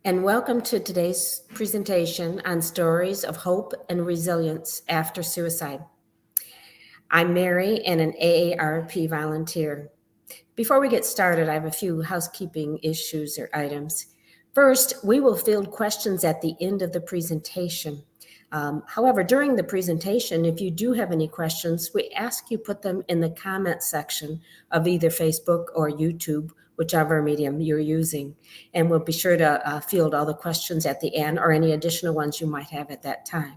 and welcome to today's presentation on stories of hope and resilience after suicide. I'm Mary and an AARP volunteer. Before we get started, I have a few housekeeping issues or items. First, we will field questions at the end of the presentation. However, during the presentation, if you do have any questions, we ask you put them in the comment section of either Facebook or YouTube, whichever medium you're using. And we'll be sure to field all the questions at the end or any additional ones you might have at that time.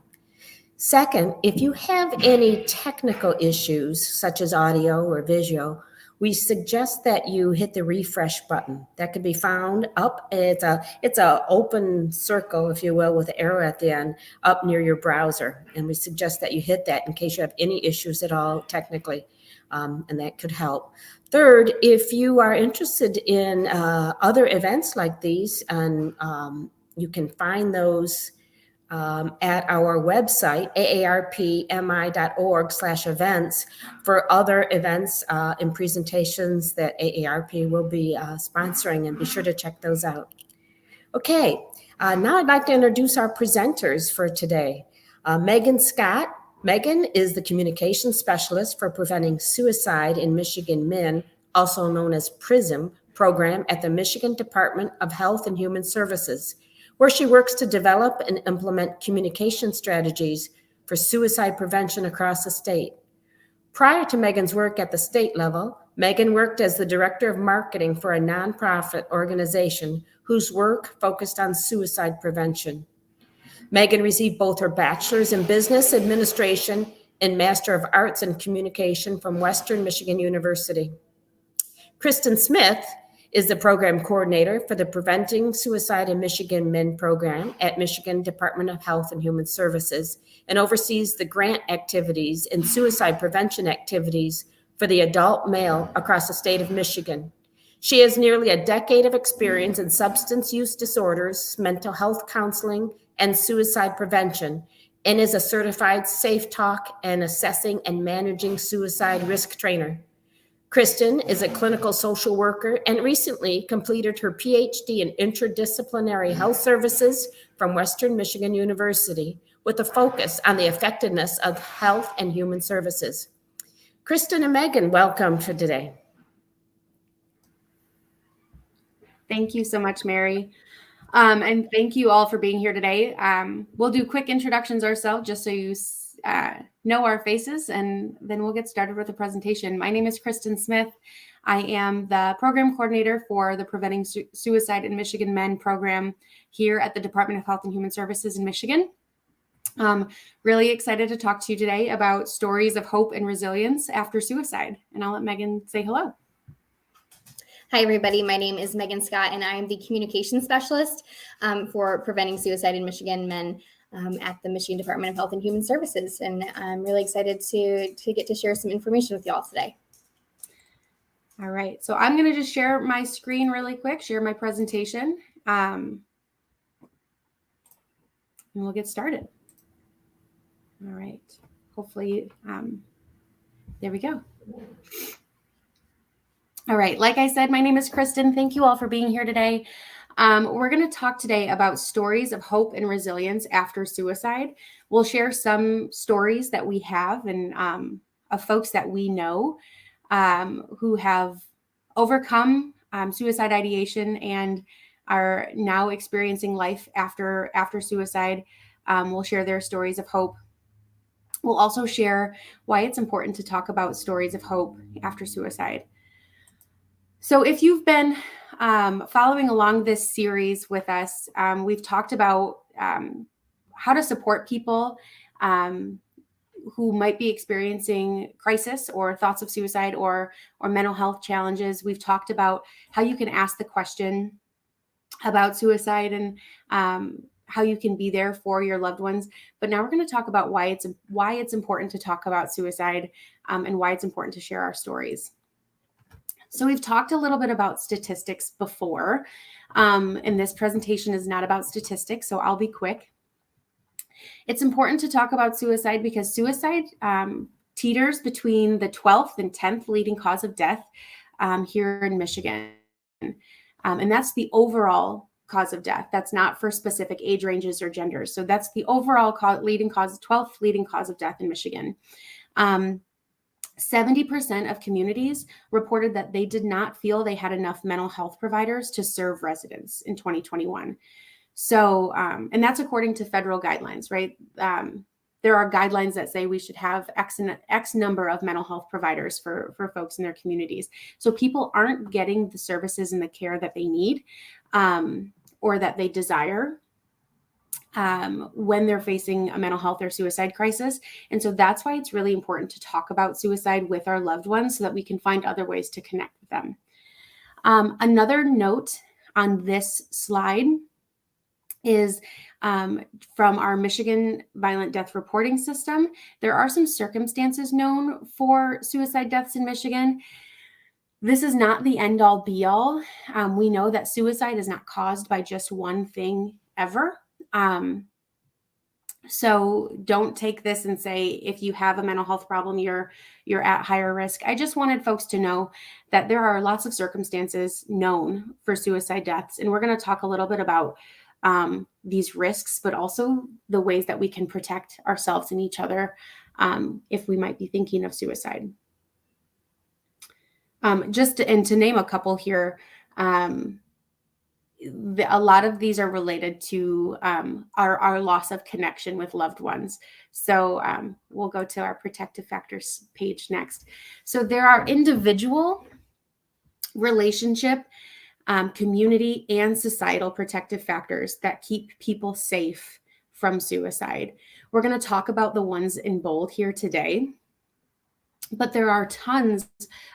Second, if you have any technical issues, such as audio or visual, we suggest that you hit the refresh button. That can be found up. It's a open circle, if you will, with an arrow at the end up near your browser. And we suggest that you hit that in case you have any issues at all technically, and that could help. Third, if you are interested in other events like these, and you can find those at our website, aarpmi.org/events, for other events and presentations that AARP will be sponsoring, and be sure to check those out. Okay, now I'd like to introduce our presenters for today. Megan Scott. Megan is the communication specialist for preventing suicide in Michigan Men, also known as PRISM program at the Michigan Department of Health and Human Services, where she works to develop and implement communication strategies for suicide prevention across the state. Prior to Megan's work at the state level, Megan worked as the director of marketing for a nonprofit organization whose work focused on suicide prevention. Megan received both her bachelor's in business administration and Master of Arts in Communication from Western Michigan University. Kristen Smith is the program coordinator for the Preventing Suicide in Michigan Men program at Michigan Department of Health and Human Services, and oversees the grant activities and suicide prevention activities for the adult male across the state of Michigan. She has nearly a decade of experience in substance use disorders, mental health counseling, and suicide prevention, and is a certified safe talk and assessing and managing suicide risk trainer. Kristen is a clinical social worker and recently completed her PhD in interdisciplinary health services from Western Michigan University, with a focus on the effectiveness of health and human services. Kristen and Megan, welcome for today. Thank you so much, Mary. And thank you all for being here today. We'll do quick introductions ourselves just so you know our faces, and then we'll get started with the presentation. My name is Kristen Smith. I am the program coordinator for the Preventing Suicide in Michigan Men program here at the Department of Health and Human Services in Michigan. Really excited to talk to you today about stories of hope and resilience after suicide. And I'll let Megan say hello. Hi, everybody. My name is Megan Scott, and I am the communication specialist for Preventing Suicide in Michigan Men at the Michigan Department of Health and Human Services. And I'm really excited to get to share some information with you all today. All right. So I'm going to just share my screen really quick, share my presentation, and we'll get started. All right. Hopefully, there we go. All right. Like I said, my name is Kristen. Thank you all for being here today. We're going to talk today about stories of hope and resilience after suicide. We'll share some stories that we have and of folks that we know who have overcome suicide ideation and are now experiencing life after suicide. We'll share their stories of hope. We'll also share why it's important to talk about stories of hope after suicide. So if you've been following along this series with us, we've talked about how to support people who might be experiencing crisis or thoughts of suicide or mental health challenges. We've talked about how you can ask the question about suicide and how you can be there for your loved ones. But now we're going to talk about why it's important to talk about suicide and why it's important to share our stories. So we've talked a little bit about statistics before, and this presentation is not about statistics, so I'll be quick. It's important to talk about suicide because suicide teeters between the 12th and 10th leading cause of death here in Michigan. And that's the overall cause of death. That's not for specific age ranges or genders. So that's the overall 12th leading cause of death in Michigan. 70% of communities reported that they did not feel they had enough mental health providers to serve residents in 2021. So, and that's according to federal guidelines, right? There are guidelines that say we should have X number of mental health providers for folks in their communities. So people aren't getting the services and the care that they need or that they desire when they're facing a mental health or suicide crisis. And so that's why it's really important to talk about suicide with our loved ones so that we can find other ways to connect with them. Another note on this slide is from our Michigan Violent Death Reporting System. There are some circumstances known for suicide deaths in Michigan. This is not the end all be all. We know that suicide is not caused by just one thing ever. So don't take this and say, if you have a mental health problem, you're at higher risk. I just wanted folks to know that there are lots of circumstances known for suicide deaths. And we're going to talk a little bit about these risks, but also the ways that we can protect ourselves and each other if we might be thinking of suicide. To name a couple here, a lot of these are related to our loss of connection with loved ones. So we'll go to our protective factors page next. So there are individual, relationship, community, and societal protective factors that keep people safe from suicide. We're going to talk about the ones in bold here today. But there are tons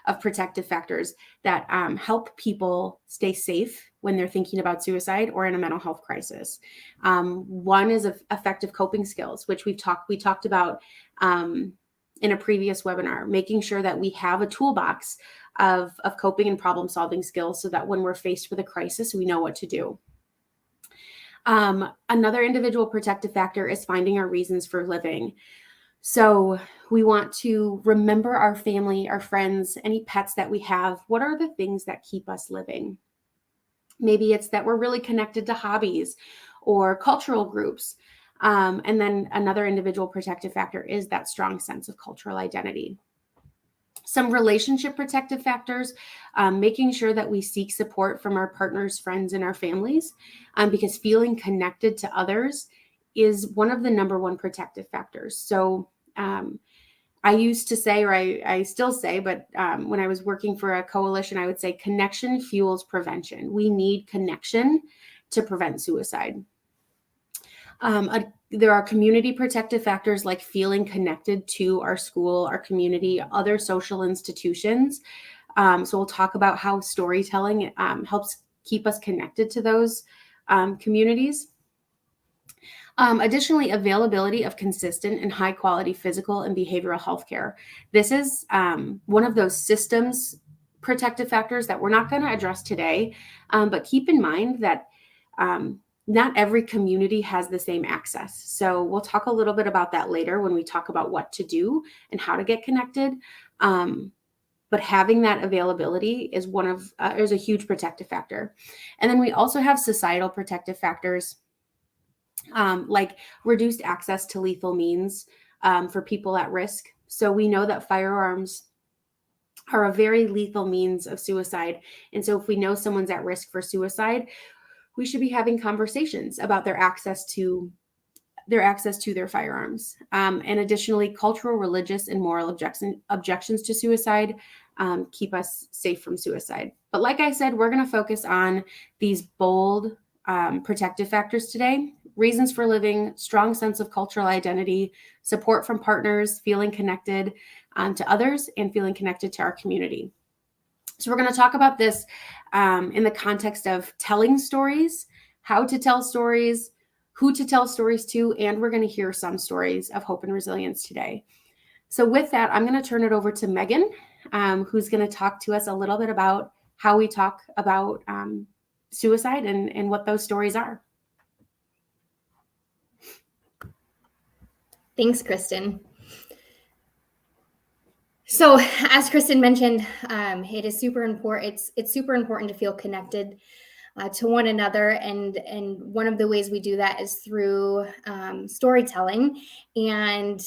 of protective factors that help people stay safe when they're thinking about suicide or in a mental health crisis. One is effective coping skills, which we talked about in a previous webinar, making sure that we have a toolbox of coping and problem solving skills so that when we're faced with a crisis, we know what to do. Another individual protective factor is finding our reasons for living. So we want to remember our family, our friends, any pets that we have. What are the things that keep us living? Maybe it's that we're really connected to hobbies or cultural groups. And then another individual protective factor is that strong sense of cultural identity. Some relationship protective factors, making sure that we seek support from our partners, friends, and our families, because feeling connected to others is one of the number one protective factors. So I used to say, or I still say, but when I was working for a coalition, I would say connection fuels prevention. We need connection to prevent suicide. There are community protective factors like feeling connected to our school, our community, other social institutions. So we'll talk about how storytelling helps keep us connected to those communities. Additionally, availability of consistent and high quality physical and behavioral health care. This is one of those systems protective factors that we're not going to address today, but keep in mind that not every community has the same access. So we'll talk a little bit about that later when we talk about what to do and how to get connected. But having that availability is is a huge protective factor. And then we also have societal protective factors like reduced access to lethal means for people at risk. So we know that firearms are a very lethal means of suicide. And so if we know someone's at risk for suicide, we should be having conversations about their access to their firearms. And additionally, cultural, religious, and moral objections to suicide keep us safe from suicide. But like I said, we're going to focus on these bold protective factors today: reasons for living, strong sense of cultural identity, support from partners, feeling connected to others, and feeling connected to our community. So we're going to talk about this in the context of telling stories, how to tell stories, who to tell stories to, and we're going to hear some stories of hope and resilience today. So with that, I'm going to turn it over to Megan, who's going to talk to us a little bit about how we talk about suicide and what those stories are. Thanks, Kristen. So as Kristen mentioned, it is super important. It's super important to feel connected to one another. And one of the ways we do that is through storytelling, and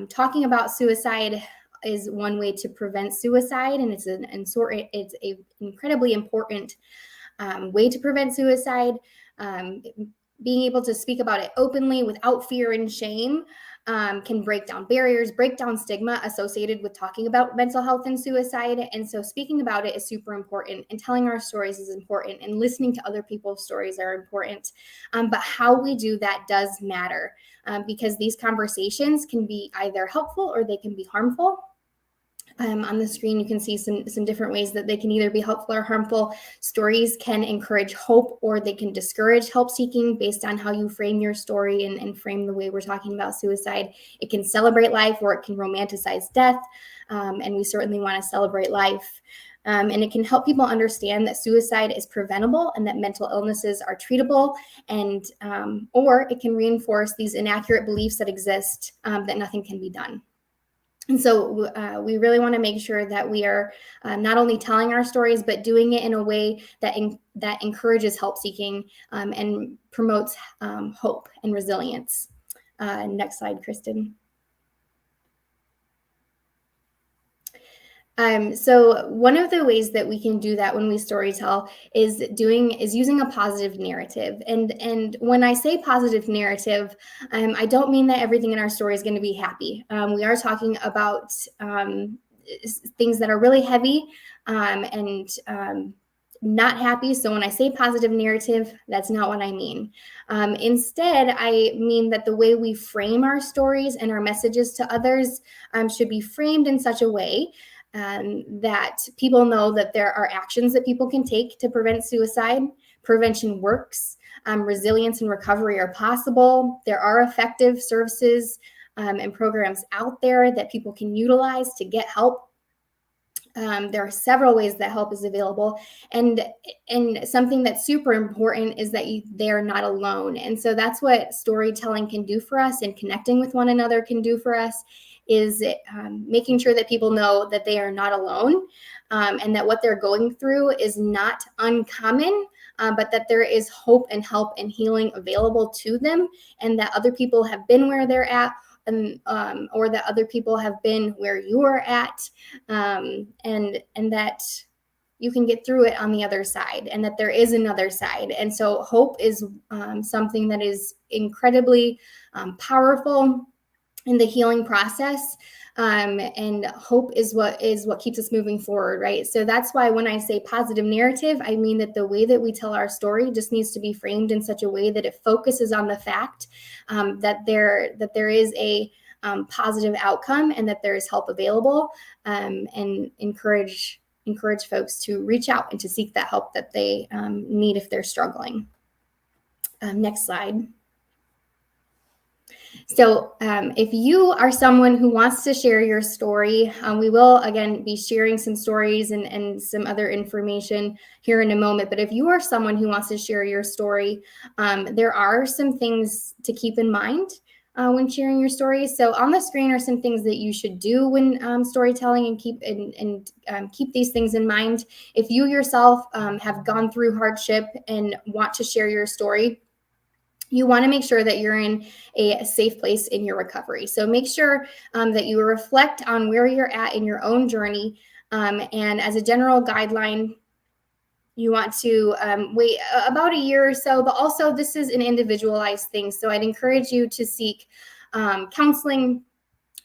talking about suicide is one way to prevent suicide, and it's an incredibly important way to prevent suicide. Being able to speak about it openly without fear and shame can break down barriers, break down stigma associated with talking about mental health and suicide. And so speaking about it is super important, and telling our stories is important, and listening to other people's stories are important. But how we do that does matter, because these conversations can be either helpful or they can be harmful. On the screen, you can see some different ways that they can either be helpful or harmful. Stories can encourage hope, or they can discourage help seeking based on how you frame your story and frame the way we're talking about suicide. It can celebrate life, or it can romanticize death. And we certainly want to celebrate life. And it can help people understand that suicide is preventable and that mental illnesses are treatable, and or it can reinforce these inaccurate beliefs that exist, that nothing can be done. And so we really want to make sure that we are not only telling our stories, but doing it in a way that that encourages help seeking and promotes hope and resilience. Next slide, Kristen. So one of the ways that we can do that when we storytell is using a positive narrative. And when I say positive narrative, I don't mean that everything in our story is going to be happy. We are talking about things that are really heavy and not happy. So when I say positive narrative, that's not what I mean. Instead, I mean that the way we frame our stories and our messages to others should be framed in such a way that people know that there are actions that people can take to prevent suicide. Prevention works. Resilience and recovery are possible. There are effective services and programs out there that people can utilize to get help. There are several ways that help is available, and something that's super important is that they're not alone. And so that's what storytelling can do for us, and connecting with one another can do for us, is making sure that people know that they are not alone, and that what they're going through is not uncommon, but that there is hope and help and healing available to them, and that other people have been where they're at, and or that other people have been where you are at, and that you can get through it on the other side, and that there is another side. And so hope is something that is incredibly powerful in the healing process, and hope is what keeps us moving forward, right? So that's why when I say positive narrative, I mean that the way that we tell our story just needs to be framed in such a way that it focuses on the fact that there is a positive outcome, and that there is help available, and encourage folks to reach out and to seek that help that they need if they're struggling. Next slide. So if you are someone who wants to share your story, we will, again, be sharing some stories and some other information here in a moment. But if you are someone who wants to share your story, there are some things to keep in mind when sharing your story. So on the screen are some things that you should do when storytelling, and keep these things in mind. If you yourself have gone through hardship and want to share your story, you want to make sure that you're in a safe place in your recovery. So make sure that you reflect on where you're at in your own journey. And as a general guideline, you want to wait about a year or so, but also this is an individualized thing. So I'd encourage you to seek counseling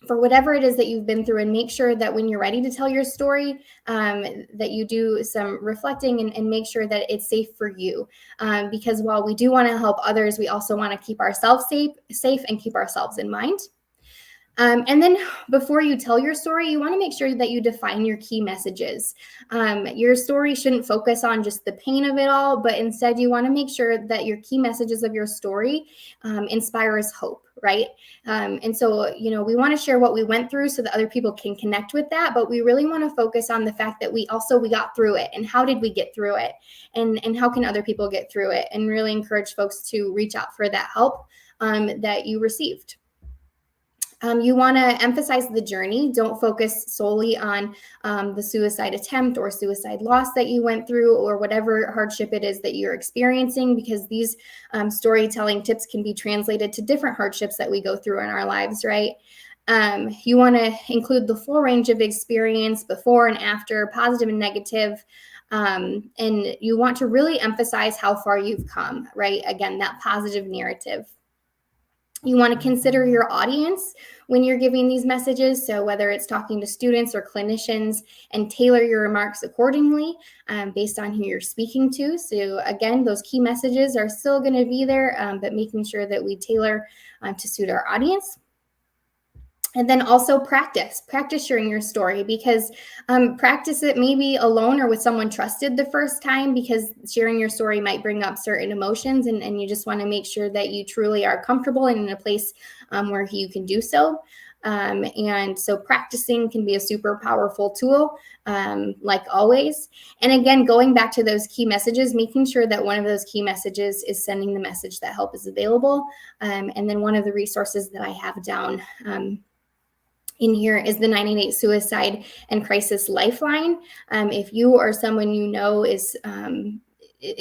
for whatever it is that you've been through, and make sure that when you're ready to tell your story, that you do some reflecting and make sure that it's safe for you. Because while we do want to help others, we also want to keep ourselves safe and keep ourselves in mind. And then before you tell your story, you want to make sure that you define your key messages. Your story shouldn't focus on just the pain of it all, but instead you want to make sure that your key messages of your story inspires hope, right? And so, we want to share what we went through so that other people can connect with that, but we really want to focus on the fact that we got through it, and how did we get through it, and how can other people get through it, and really encourage folks to reach out for that help that you received. You want to emphasize the journey. Don't focus solely on the suicide attempt or suicide loss that you went through, or whatever hardship it is that you're experiencing, because these storytelling tips can be translated to different hardships that we go through in our lives, right? You want to include the full range of experience, before and after, positive and negative. And you want to really emphasize how far you've come, right? Again, that positive narrative. You want to consider your audience when you're giving these messages. So whether it's talking to students or clinicians, and tailor your remarks accordingly based on who you're speaking to. So again, those key messages are still going to be there, but making sure that we tailor to suit our audience. And then also practice sharing your story, because practice it maybe alone or with someone trusted the first time, because sharing your story might bring up certain emotions, and you just want to make sure that you truly are comfortable and in a place where you can do so. And so practicing can be a super powerful tool, like always. And again, going back to those key messages, making sure that one of those key messages is sending the message that help is available. And then one of the resources that I have down in here is the 988 Suicide and Crisis Lifeline. If you or someone you know is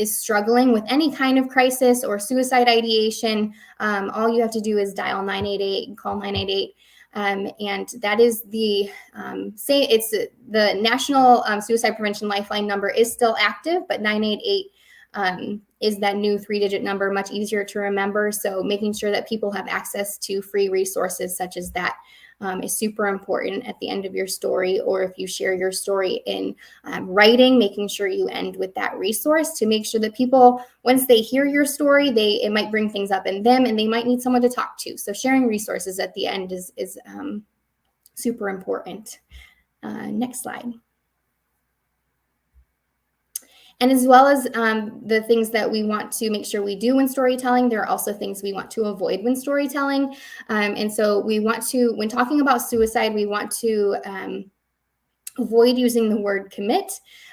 struggling with any kind of crisis or suicide ideation, all you have to do is dial 988 and call 988. And that is the the National Suicide Prevention Lifeline number is still active, but 988 is that new 3-digit number, much easier to remember. So making sure that people have access to free resources such as that is super important at the end of your story, or if you share your story in writing, making sure you end with that resource to make sure that people, once they hear your story, it might bring things up in them and they might need someone to talk to. So sharing resources at the end is super important. Next slide. And as well as the things that we want to make sure we do when storytelling, there are also things we want to avoid when storytelling. And so we want to, when talking about suicide, we want to avoid using the word commit.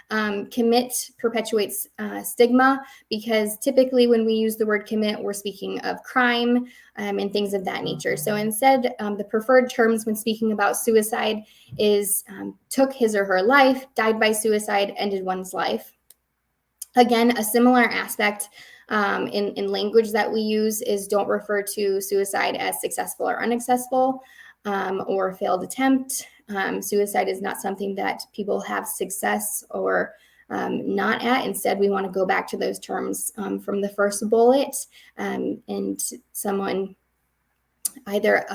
Commit perpetuates stigma, because typically when we use the word commit, we're speaking of crime and things of that nature. So instead, the preferred terms when speaking about suicide is took his or her life, died by suicide, ended one's life. Again, a similar aspect in language that we use is don't refer to suicide as successful or unsuccessful or failed attempt. Suicide is not something that people have success or not at. Instead, we want to go back to those terms from the first bullet, and someone either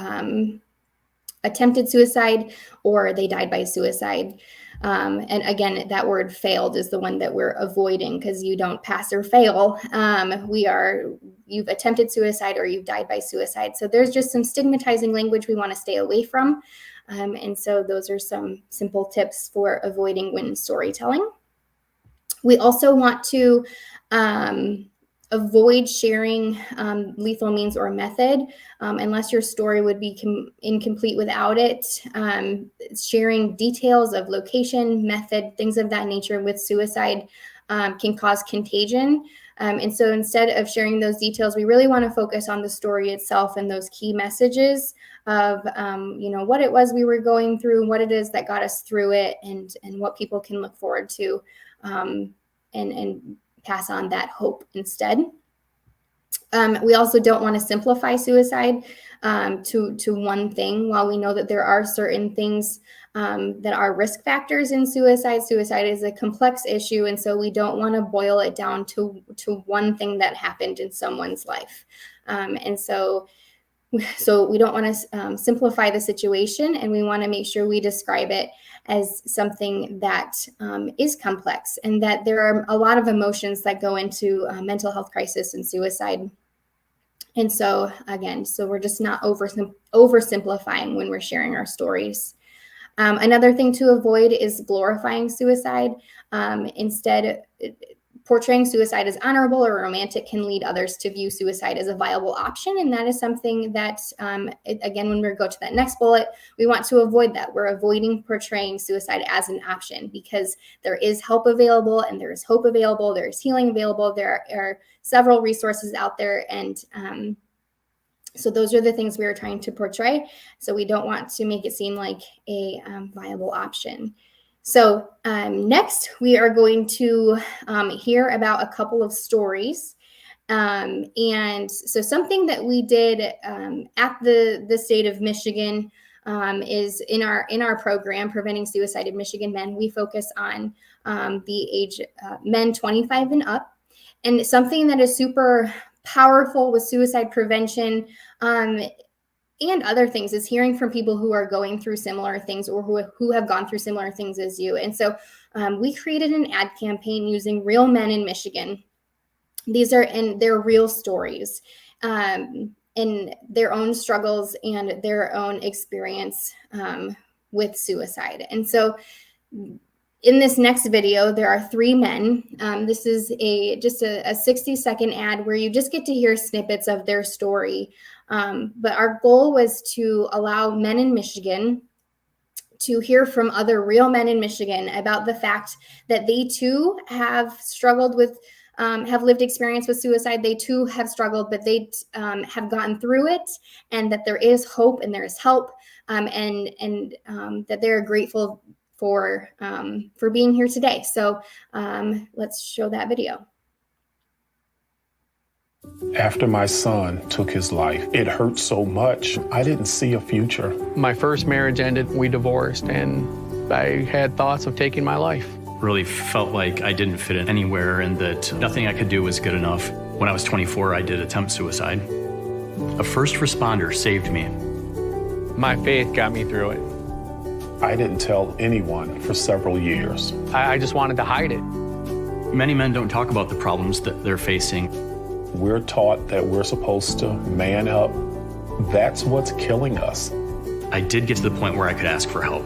attempted suicide or they died by suicide. And again, that word failed is the one that we're avoiding, because you don't pass or fail. You've attempted suicide or you've died by suicide. So there's just some stigmatizing language we want to stay away from. And so those are some simple tips for avoiding when storytelling. We also want to avoid sharing lethal means or method unless your story would be incomplete without it. Sharing details of location, method, things of that nature with suicide can cause contagion. And so instead of sharing those details, we really want to focus on the story itself and those key messages of what it was we were going through, what it is that got us through it, and what people can look forward to, and pass on that hope instead. We also don't want to simplify suicide to one thing. While we know that there are certain things that are risk factors in suicide, suicide is a complex issue, and so we don't want to boil it down to one thing that happened in someone's life. And so we don't want to simplify the situation, and we want to make sure we describe it as something that is complex, and that there are a lot of emotions that go into mental health crisis and suicide. And so again, we're just not oversimplifying when we're sharing our stories. Another thing to avoid is glorifying suicide. Instead, portraying suicide as honorable or romantic can lead others to view suicide as a viable option. And that is something that, again, when we go to that next bullet, we want to avoid that. We're avoiding portraying suicide as an option, because there is help available and there is hope available. There is healing available. There are several resources out there. And So those are the things we are trying to portray. So we don't want to make it seem like a viable option. So next, we are going to hear about a couple of stories. And so something that we did at the state of Michigan is in our program, Preventing Suicide in Michigan Men, we focus on the age men 25 and up. And something that is super powerful with suicide prevention and other things is hearing from people who are going through similar things or who have gone through similar things as you. And so we created an ad campaign using real men in Michigan. These are in their real stories, in their own struggles and their own experience with suicide. And so in this next video, there are 3 men. This is just a 60-second ad where you just get to hear snippets of their story. But our goal was to allow men in Michigan to hear from other real men in Michigan about the fact that they too have struggled with, have lived experience with suicide. They too have struggled, but they have gotten through it, and that there is hope and there is help, and that they're grateful for being here today. So let's show that video. After my son took his life, it hurt so much. I didn't see a future. My first marriage ended, we divorced, and I had thoughts of taking my life. Really felt like I didn't fit in anywhere and that nothing I could do was good enough. When I was 24, I did attempt suicide. A first responder saved me. My faith got me through it. I didn't tell anyone for several years. I just wanted to hide it. Many men don't talk about the problems that they're facing. We're taught that we're supposed to man up. That's what's killing us. I did get to the point where I could ask for help.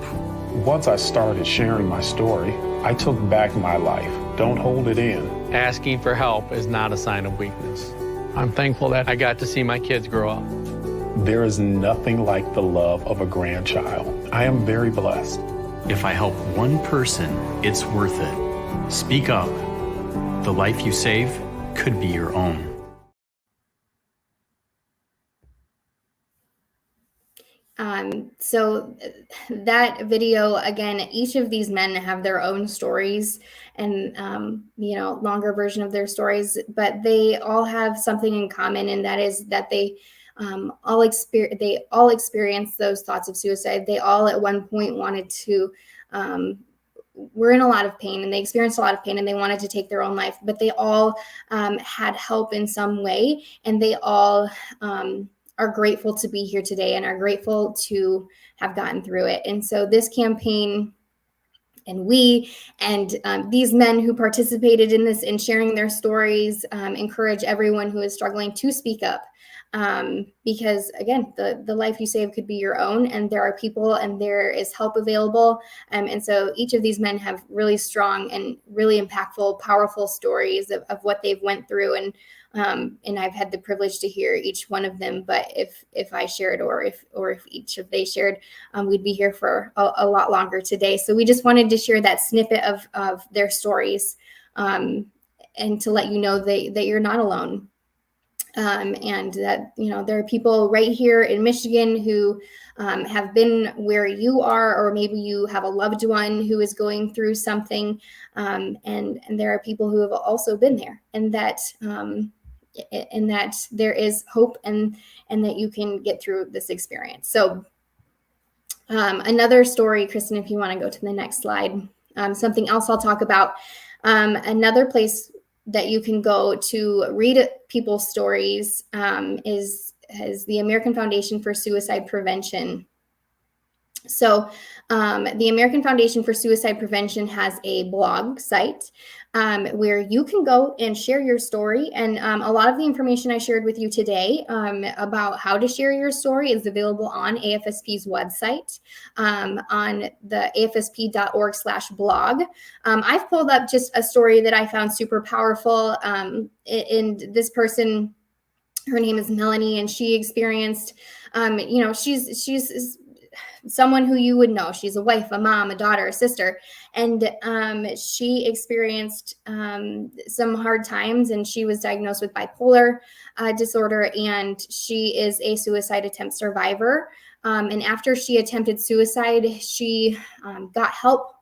Once I started sharing my story, I took back my life. Don't hold it in. Asking for help is not a sign of weakness. I'm thankful that I got to see my kids grow up. There is nothing like the love of a grandchild. I am very blessed. If I help one person, it's worth it. Speak up. The life you save could be your own. So that video, again, each of these men have their own stories and, longer version of their stories, but they all have something in common. And that is that they all experienced those thoughts of suicide. They all at one point wanted to, were in a lot of pain, and they experienced a lot of pain, and they wanted to take their own life, but they all had help in some way. And they all, are grateful to be here today and are grateful to have gotten through it. And so this campaign and these men who participated in this and sharing their stories encourage everyone who is struggling to speak up. Because again, the life you save could be your own, and there are people and there is help available. And so each of these men have really strong and really impactful, powerful stories of what they've went through. And I've had the privilege to hear each one of them. But if I shared, or if each of they shared, we'd be here for a lot longer today. So we just wanted to share that snippet of their stories, and to let you know that you're not alone. And that, there are people right here in Michigan who have been where you are, or maybe you have a loved one who is going through something. And there are people who have also been there, and that there is hope, and that you can get through this experience. So another story, Kristen, if you want to go to the next slide, something else I'll talk about, another place that you can go to read people's stories is the American Foundation for Suicide Prevention. So the American Foundation for Suicide Prevention has a blog site where you can go and share your story. And a lot of the information I shared with you today about how to share your story is available on AFSP's website, on the afsp.org/blog. I've pulled up just a story that I found super powerful. And this person, her name is Melanie, and she experienced, she's someone who you would know. She's a wife, a mom, a daughter, a sister. And she experienced some hard times, and she was diagnosed with bipolar disorder, and she is a suicide attempt survivor. And after she attempted suicide, she got help,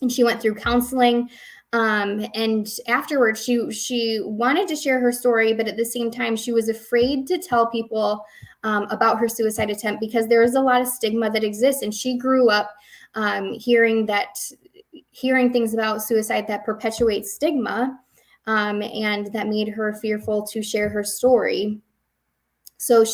and she went through counseling. And afterwards, she wanted to share her story, but at the same time, she was afraid to tell people about her suicide attempt because there is a lot of stigma that exists. And she grew up hearing things about suicide that perpetuate stigma, and that made her fearful to share her story. So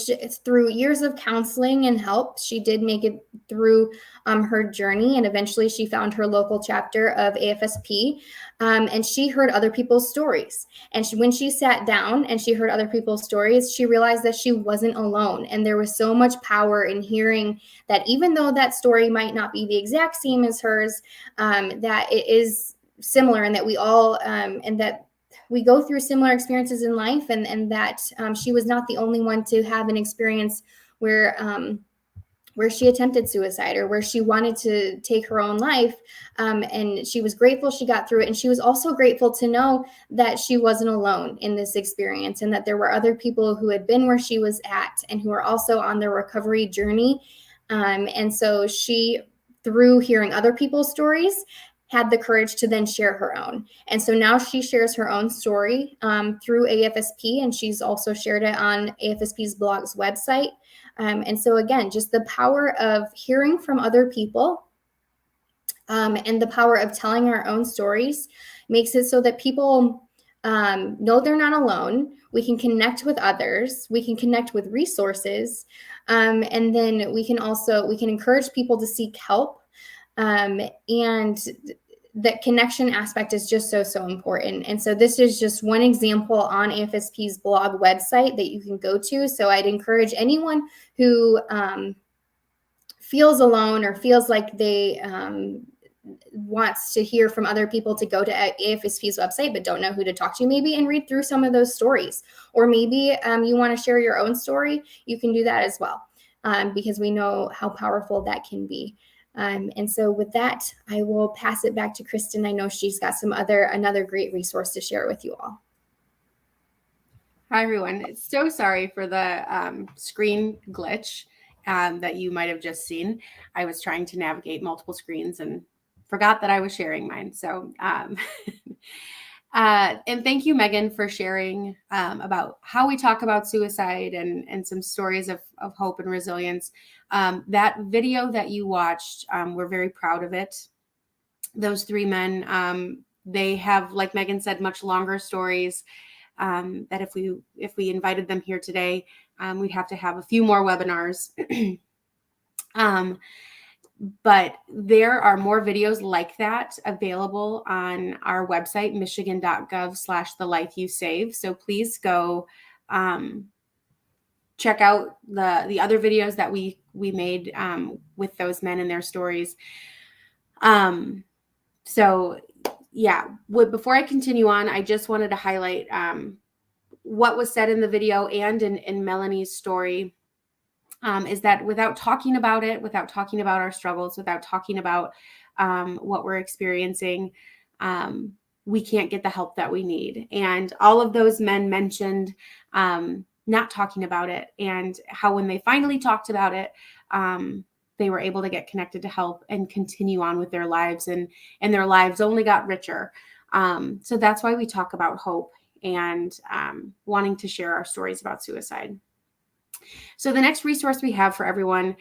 through years of counseling and help, she did make it through her journey. And eventually she found her local chapter of AFSP, and she heard other people's stories. And when she sat down and she heard other people's stories, she realized that she wasn't alone. And there was so much power in hearing that even though that story might not be the exact same as hers, that it is similar, and that we all, and that we go through similar experiences in life, and that she was not the only one to have an experience where she attempted suicide, or where she wanted to take her own life. And she was grateful she got through it. And she was also grateful to know that she wasn't alone in this experience, and that there were other people who had been where she was at and who were also on their recovery journey. And so she, through hearing other people's stories, had the courage to then share her own. And so now she shares her own story through AFSP, and she's also shared it on AFSP's blog's website. And so again, just the power of hearing from other people and the power of telling our own stories makes it so that people know they're not alone. We can connect with others. We can connect with resources. And then we can encourage people to seek help. And that connection aspect is just so important. And so this is just one example on AFSP's blog website that you can go to. So I'd encourage anyone who feels alone or feels like they wants to hear from other people to go to AFSP's website but don't know who to talk to, maybe, and read through some of those stories. Or maybe you want to share your own story. You can do that as well, because we know how powerful that can be. And so with that, I will pass it back to Kristen. I know she's got another great resource to share with you all. Hi, everyone. So sorry for the screen glitch that you might have just seen. I was trying to navigate multiple screens and forgot that I was sharing mine. So, and thank you, Megan, for sharing about how we talk about suicide and some stories of hope and resilience. That video that you watched, we're very proud of it. Those three men, they have, like Megan said, much longer stories that if we invited them here today, we'd have to have a few more webinars. But there are more videos like that available on our website, michigan.gov/thelifeyousave. So please go check out the other videos that we made with those men and their stories. So yeah, before I continue on, I just wanted to highlight what was said in the video and in Melanie's story. Is that without talking about it, without talking about our struggles, without talking about what we're experiencing, we can't get the help that we need. And all of those men mentioned not talking about it, and how when they finally talked about it, they were able to get connected to help and continue on with their lives, and their lives only got richer. So that's why we talk about hope and wanting to share our stories about suicide. So the next resource we have for everyone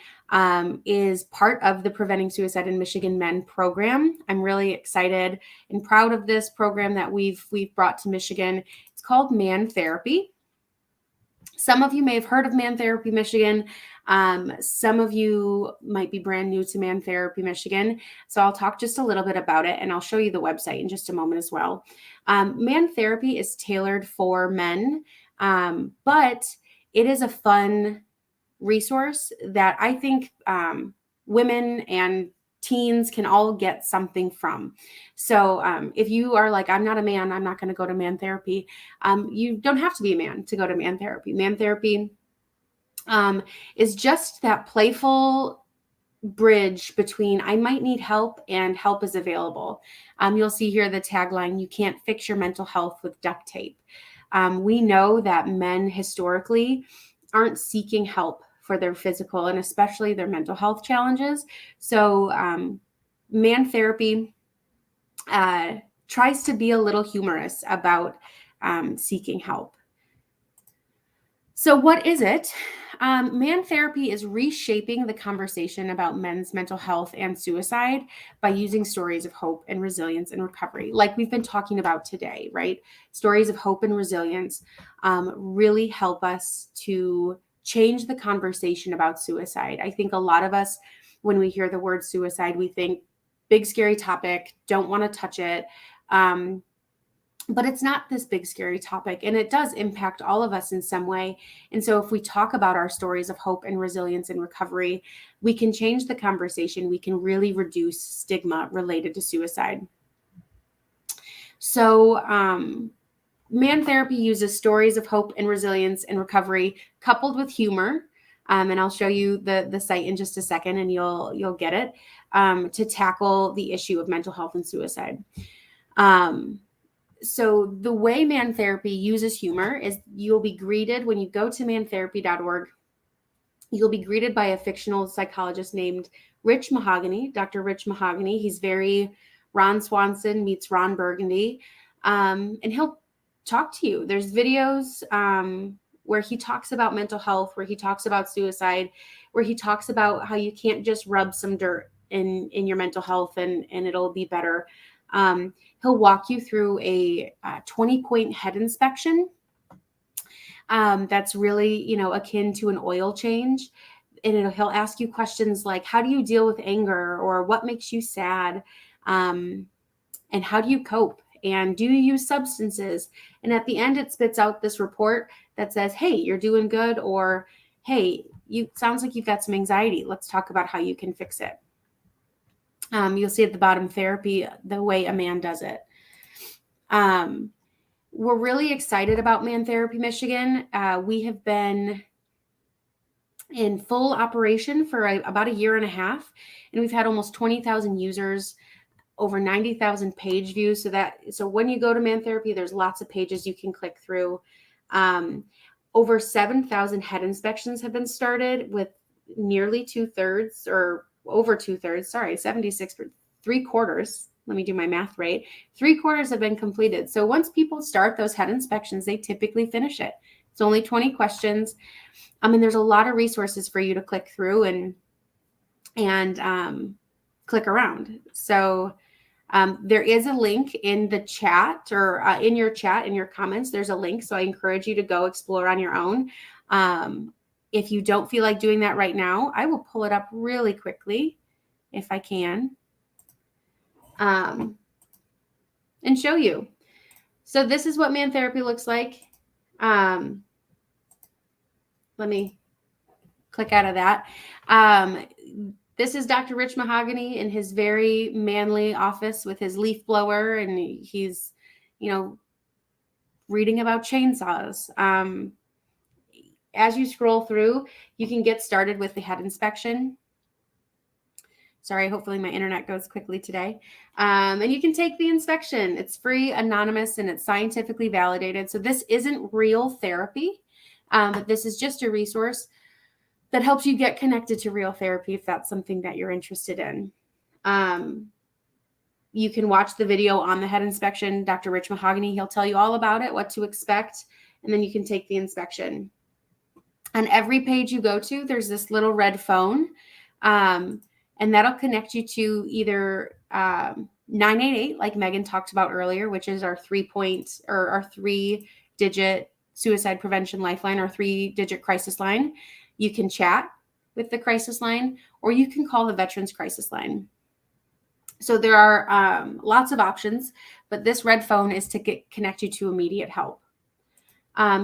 is part of the Preventing Suicide in Michigan Men program. I'm really excited and proud of this program that we've brought to Michigan. It's called Man Therapy. Some of you may have heard of Man Therapy Michigan. Some of you might be brand new to Man Therapy Michigan. So I'll talk just a little bit about it, and I'll show you the website in just a moment as well. Man Therapy is tailored for men, but it is a fun resource that I think women and teens can all get something from. So if you are like, I'm not a man, I'm not going to go to Man Therapy, you don't have to be a man to go to Man Therapy. Man Therapy is just that playful bridge between I might need help and help is available. You'll see here the tagline, you can't fix your mental health with duct tape. We know that men historically aren't seeking help for their physical and especially their mental health challenges. So man therapy tries to be a little humorous about seeking help. So what is it? Man therapy is reshaping the conversation about men's mental health and suicide by using stories of hope and resilience and recovery, like we've been talking about today, right? Stories of hope and resilience really help us to change the conversation about suicide. I think a lot of us, when we hear the word suicide, we think big, scary topic, don't want to touch it. But it's not this big, scary topic, and it does impact all of us in some way. And so if we talk about our stories of hope and resilience and recovery, we can change the conversation. We can really reduce stigma related to suicide. So man therapy uses stories of hope and resilience and recovery coupled with humor. And I'll show you the site in just a second, and you'll get it, to tackle the issue of mental health and suicide. So the way man therapy uses humor is you'll be greeted when you go to mantherapy.org. You'll be greeted by a fictional psychologist named Rich Mahogany, Dr. Rich Mahogany. He's very Ron Swanson meets Ron Burgundy. And he'll talk to you. There's videos where he talks about mental health, where he talks about suicide, where he talks about how you can't just rub some dirt in your mental health and it'll be better. He'll walk you through a 20-point head inspection. That's really, akin to an oil change. And he'll ask you questions like, how do you deal with anger, or what makes you sad? And how do you cope? And do you use substances? And at the end, it spits out this report that says, hey, you're doing good. Or, hey, sounds like you've got some anxiety. Let's talk about how you can fix it. You'll see at the bottom, therapy, the way a man does it. We're really excited about Man Therapy Michigan. We have been in full operation for about a year and a half, and we've had almost 20,000 users, over 90,000 page views. So when you go to Man Therapy, there's lots of pages you can click through. Over 7,000 head inspections have been started, with nearly 2/3 or over 2/3, 76, 3/4. Let me do my math right. 3/4 have been completed. So once people start those head inspections, they typically finish it. It's only 20 questions. There's a lot of resources for you to click through and click around. So there is a link in the chat, or in your chat, in your comments, there's a link. So I encourage you to go explore on your own. If you don't feel like doing that right now, I will pull it up really quickly if I can, and show you. So this is what Man Therapy looks like. Let me click out of that. This is Dr. Rich Mahogany in his very manly office with his leaf blower, and he's, reading about chainsaws. As you scroll through, you can get started with the head inspection. Sorry, hopefully my internet goes quickly today. And you can take the inspection. It's free, anonymous, and it's scientifically validated. So this isn't real therapy, but this is just a resource that helps you get connected to real therapy if that's something that you're interested in. You can watch the video on the head inspection. Dr. Rich Mahogany, he'll tell you all about it, what to expect, and then you can take the inspection. On every page you go to, there's this little red phone, and that'll connect you to either 988, like Megan talked about earlier, which is our 3-digit suicide prevention lifeline, or 3-digit crisis line. You can chat with the crisis line, or you can call the Veterans Crisis Line. So there are lots of options, but this red phone is to connect you to immediate help.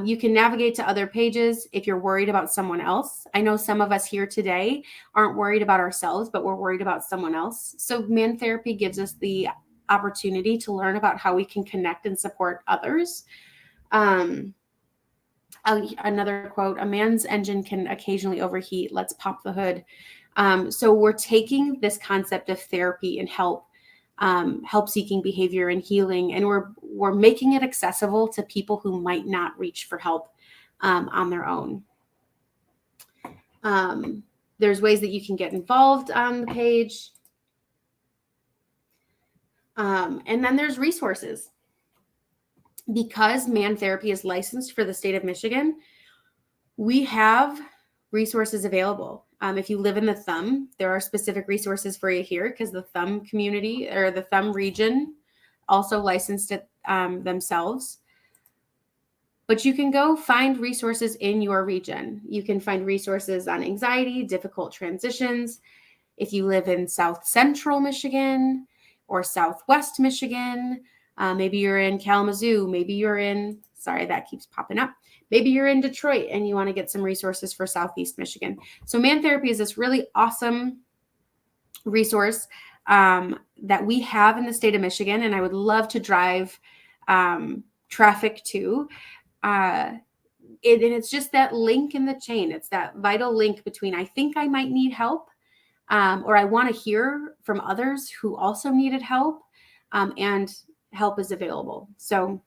You can navigate to other pages if you're worried about someone else. I know some of us here today aren't worried about ourselves, but we're worried about someone else. So Man Therapy gives us the opportunity to learn about how we can connect and support others. Another quote, a man's engine can occasionally overheat. Let's pop the hood. So we're taking this concept of therapy and help-seeking behavior and healing, and we're making it accessible to people who might not reach for help on their own. There's ways that you can get involved on the page. And then there's resources. Because Man Therapy is licensed for the state of Michigan, we have resources available. If you live in the Thumb, there are specific resources for you here because the Thumb community or the Thumb region also licensed it themselves. But you can go find resources in your region. You can find resources on anxiety, difficult transitions. If you live in South Central Michigan or Southwest Michigan, maybe you're in Kalamazoo, maybe you're in, sorry, that keeps popping up. Maybe you're in Detroit and you want to get some resources for Southeast Michigan. So Man Therapy is this really awesome resource that we have in the state of Michigan, and I would love to drive traffic to. And it's just that link in the chain. It's that vital link between I think I might need help, or I want to hear from others who also needed help, and help is available. So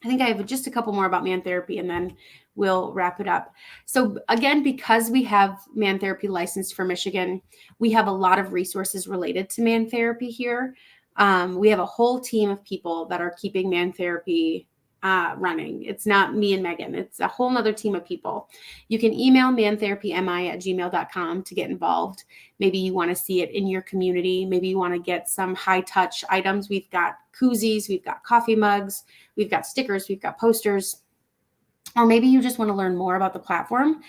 I think I have just a couple more about Man Therapy and then we'll wrap it up. So again, because we have Man Therapy licensed for Michigan, we have a lot of resources related to Man Therapy here. We have a whole team of people that are keeping Man Therapy running. It's not me and Megan. It's a whole nother team of people. You can email mantherapymi@gmail.com to get involved. Maybe you want to see it in your community. Maybe you want to get some high touch items. We've got koozies, we've got coffee mugs, we've got stickers, we've got posters. Or maybe you just want to learn more about the platform.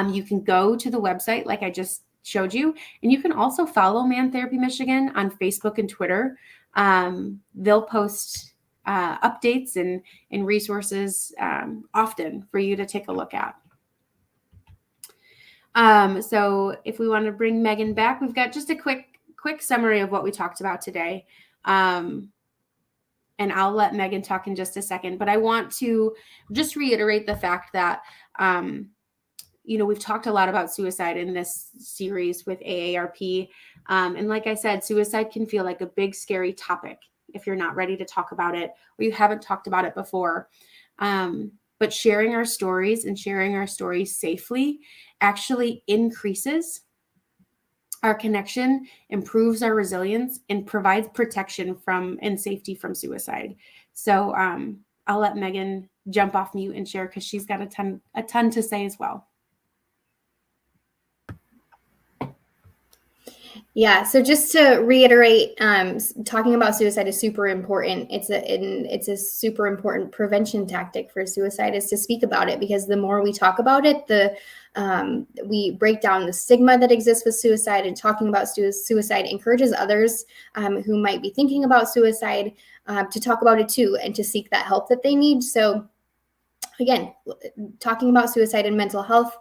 You can go to the website like I just showed you, and you can also follow Man Therapy Michigan on Facebook and Twitter. They'll post updates and resources often for you to take a look at. So if we want to bring Megan back, we've got just a quick summary of what we talked about today. And I'll let Megan talk in just a second, but I want to just reiterate the fact that, we've talked a lot about suicide in this series with AARP. And like I said, suicide can feel like a big, scary topic if you're not ready to talk about it or you haven't talked about it before. But sharing our stories and sharing our stories safely actually increases our connection, improves our resilience, and provides protection from and safety from suicide. So I'll let Megan jump off mute and share because she's got a ton to say as well. Yeah, so just to reiterate, talking about suicide is super important. It's a super important prevention tactic for suicide is to speak about it, because the more we talk about it, we break down the stigma that exists with suicide, and talking about suicide encourages others who might be thinking about suicide to talk about it too and to seek that help that they need. So again, talking about suicide and mental health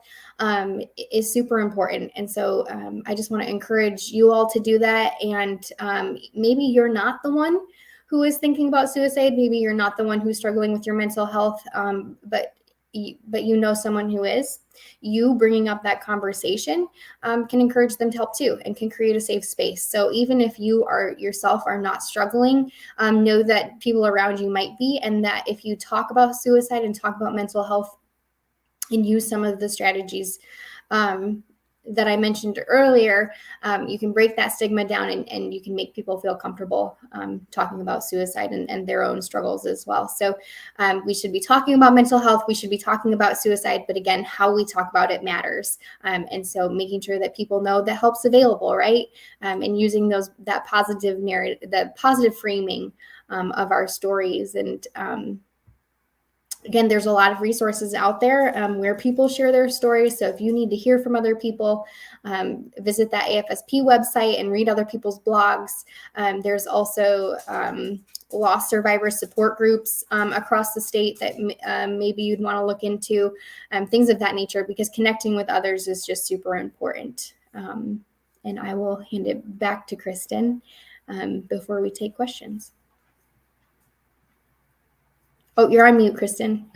is super important. And so I just want to encourage you all to do that. And maybe you're not the one who is thinking about suicide. Maybe you're not the one who's struggling with your mental health, but you know someone who is. You bringing up that conversation can encourage them to help too, and can create a safe space. So even if you yourself are not struggling, know that people around you might be, and that if you talk about suicide and talk about mental health and use some of the strategies that I mentioned earlier, you can break that stigma down, and you can make people feel comfortable talking about suicide and their own struggles as well. So we should be talking about mental health. We should be talking about suicide. But again, how we talk about it matters. And so making sure that people know that help's available, right? And using that positive narrative, that positive framing of our stories. And again, there's a lot of resources out there where people share their stories. So if you need to hear from other people, visit that AFSP website and read other people's blogs. There's also lost survivor support groups across the state that maybe you'd want to look into, things of that nature, because connecting with others is just super important. And I will hand it back to Kristen before we take questions. Oh, you're on mute, Kristen.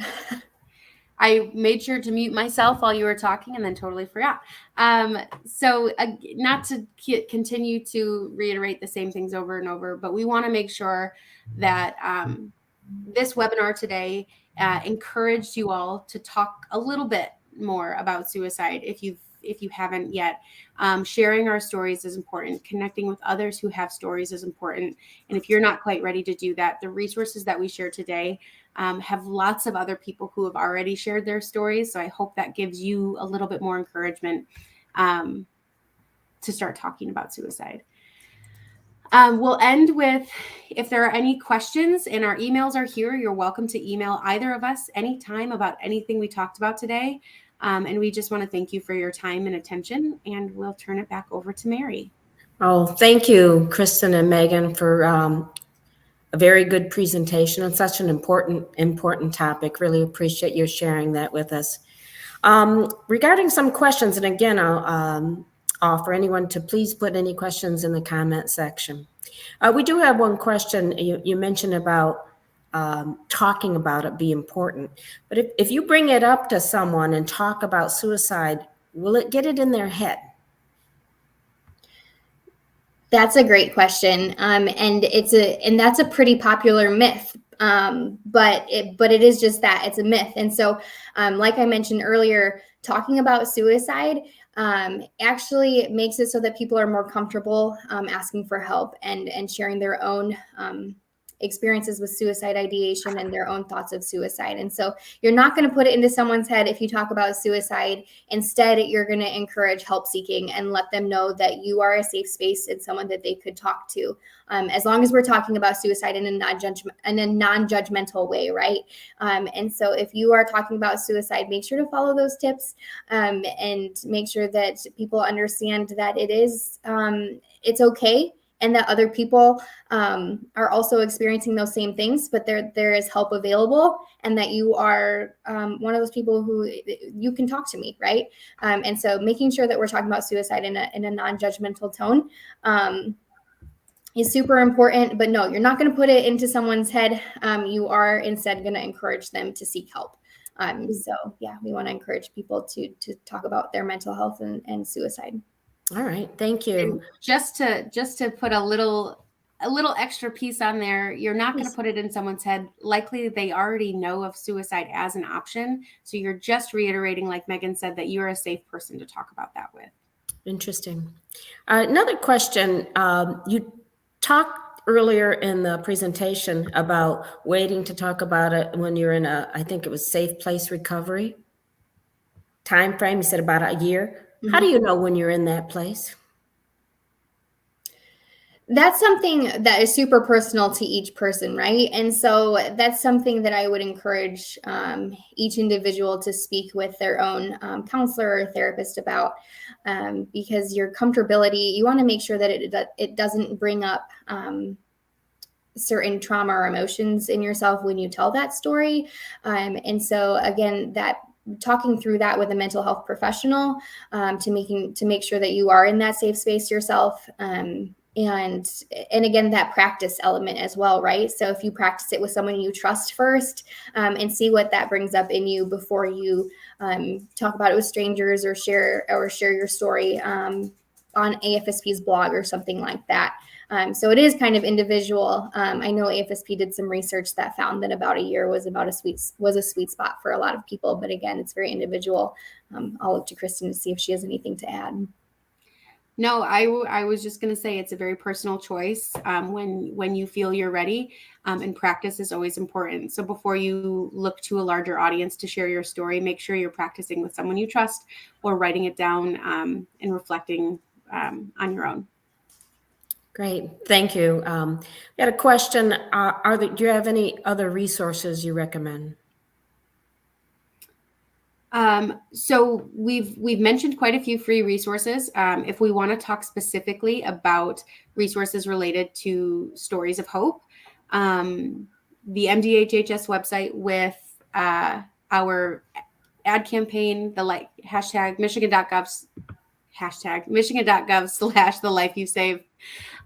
I made sure to mute myself while you were talking and then totally forgot. Not to continue to reiterate the same things over and over, but we want to make sure that this webinar today encouraged you all to talk a little bit more about suicide if you haven't yet. Sharing our stories is important. Connecting with others who have stories is important. And if you're not quite ready to do that, the resources that we share today have lots of other people who have already shared their stories. So I hope that gives you a little bit more encouragement to start talking about suicide. We'll end with, if there are any questions, and our emails are here, you're welcome to email either of us anytime about anything we talked about today. And we just want to thank you for your time and attention, and we'll turn it back over to Mary. Oh, thank you, Kristen and Megan, for a very good presentation on such an important topic. Really appreciate you sharing that with us. Regarding some questions, and again, I'll offer anyone to please put any questions in the comment section. We do have one question. You mentioned about talking about it be important, but if you bring it up to someone and talk about suicide, will it get it in their head? That's a great question, and that's a pretty popular myth. But it is just that, it's a myth. And so, like I mentioned earlier, talking about suicide actually makes it so that people are more comfortable asking for help and sharing their own experiences with suicide ideation and their own thoughts of suicide. And so you're not going to put it into someone's head if you talk about suicide. Instead, you're going to encourage help seeking and let them know that you are a safe space and someone that they could talk to. As long as we're talking about suicide in a non-judgmental way, right? And so if you are talking about suicide, make sure to follow those tips and make sure that people understand that it's okay, and that other people are also experiencing those same things, but there is help available, and that you are one of those people who you can talk to me, right? And so making sure that we're talking about suicide in a non-judgmental tone is super important. But no, you're not going to put it into someone's head. You are instead going to encourage them to seek help. So yeah, we want to encourage people to talk about their mental health and suicide. All right, thank you. And just to put a little extra piece on there, you're not going to put it in someone's head. Likely they already know of suicide as an option. So you're just reiterating, like Megan said, that you're a safe person to talk about that with. Interesting. Another question. You talked earlier in the presentation about waiting to talk about it when you're in I think it was safe place recovery time frame. You said about a year. Mm-hmm. How do you know when you're in that place? That's something that is super personal to each person, right? And so that's something that I would encourage each individual to speak with their own counselor or therapist about, because your comfortability, you want to make sure that it doesn't bring up certain trauma or emotions in yourself when you tell that story. And so again, that talking through that with a mental health professional to make sure that you are in that safe space yourself. And again, that practice element as well, right? So if you practice it with someone you trust first and see what that brings up in you before you talk about it with strangers or share your story on AFSP's blog or something like that. So it is kind of individual. I know AFSP did some research that found that about a year was a sweet spot for a lot of people. But again, it's very individual. I'll look to Kristen to see if she has anything to add. No, I was just going to say it's a very personal choice when you feel you're ready, and practice is always important. So before you look to a larger audience to share your story, make sure you're practicing with someone you trust or writing it down and reflecting on your own. Great, thank you. We had a question. Do you have any other resources you recommend? So we've mentioned quite a few free resources. If we want to talk specifically about resources related to stories of hope, the MDHHS website with our ad campaign, the hashtag Michigan.gov/the life you save,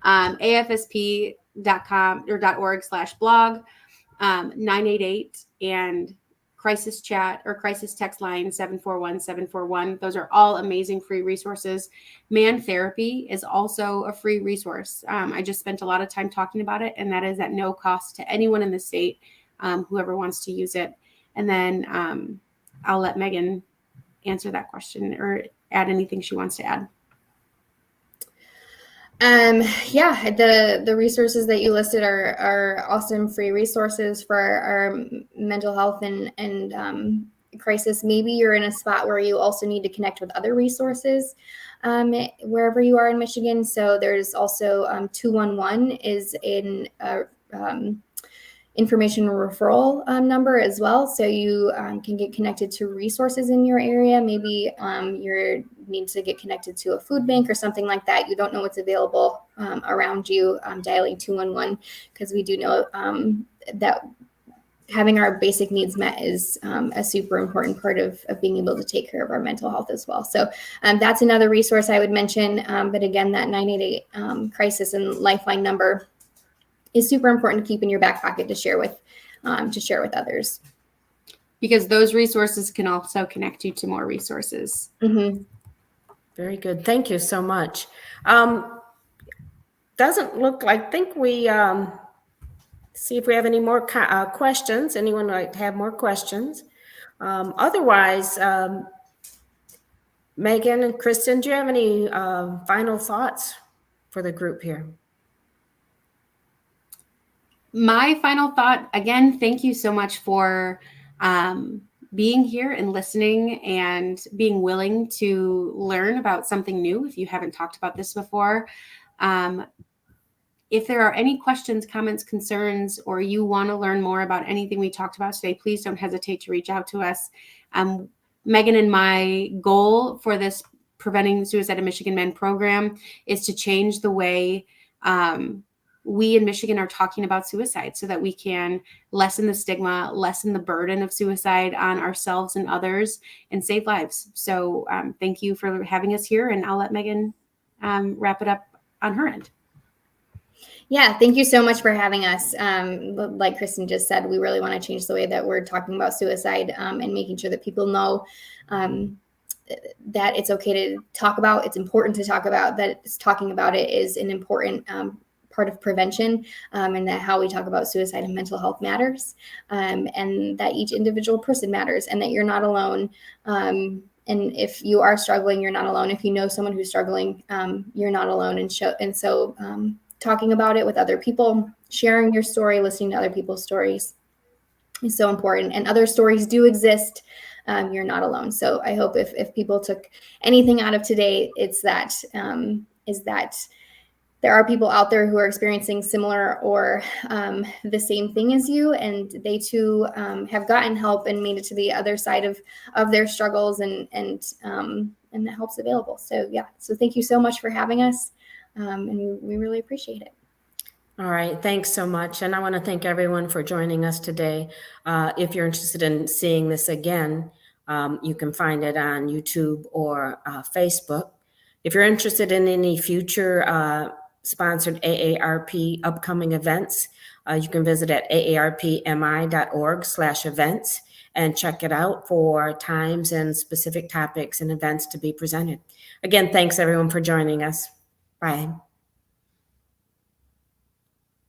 AFSP.com or .org/blog, 988 and crisis chat or crisis text line 741-741. Those are all amazing free resources. Man Therapy is also a free resource. I just spent a lot of time talking about it, and that is at no cost to anyone in the state, whoever wants to use it. And then I'll let Megan answer that question or add anything she wants to add. Yeah, the resources that you listed are awesome free resources for our mental health and crisis. Maybe you're in a spot where you also need to connect with other resources wherever you are in Michigan. So there's also 211 is in information referral number as well. So you can get connected to resources in your area. Maybe you need to get connected to a food bank or something like that. You don't know what's available around you, dialing 211, because we do know that having our basic needs met is a super important part of being able to take care of our mental health as well. So that's another resource I would mention. But again, that 988 crisis and lifeline number is super important to keep in your back pocket to share with others. Because those resources can also connect you to more resources. Mm-hmm. Very good. Thank you so much. Doesn't look like, think we see if we have any more questions. Anyone might have more questions? Otherwise, Megan and Kristen, do you have any final thoughts for the group here? My final thought, again, thank you so much for being here and listening and being willing to learn about something new if you haven't talked about this before. If there are any questions, comments, concerns, or you want to learn more about anything we talked about today, please don't hesitate to reach out to us. Megan and my goal for this Preventing Suicide in Michigan Men program is to change the way we in Michigan are talking about suicide so that we can lessen the stigma, lessen the burden of suicide on ourselves and others, and save lives. So thank you for having us here, and I'll let Megan wrap it up on her end. Yeah, thank you so much for having us. Like Kristen just said, we really want to change the way that we're talking about suicide and making sure that people know that it's okay to talk about. It's important to talk about, that talking about it is an important part of prevention, and that how we talk about suicide and mental health matters, and that each individual person matters, and that you're not alone. And if you are struggling, you're not alone. If you know someone who's struggling, you're not alone. And so talking about it with other people, sharing your story, listening to other people's stories is so important. And other stories do exist. You're not alone. So I hope if people took anything out of today, it's that there are people out there who are experiencing similar or the same thing as you, and they too have gotten help and made it to the other side of their struggles, and the help's available. So yeah, so thank you so much for having us, and we really appreciate it. All right, thanks so much. And I want to thank everyone for joining us today. If you're interested in seeing this again, you can find it on YouTube or Facebook. If you're interested in any future sponsored AARP upcoming events, you can visit at aarpmi.org/events and check it out for times and specific topics and events to be presented. Again, thanks everyone for joining us. Bye.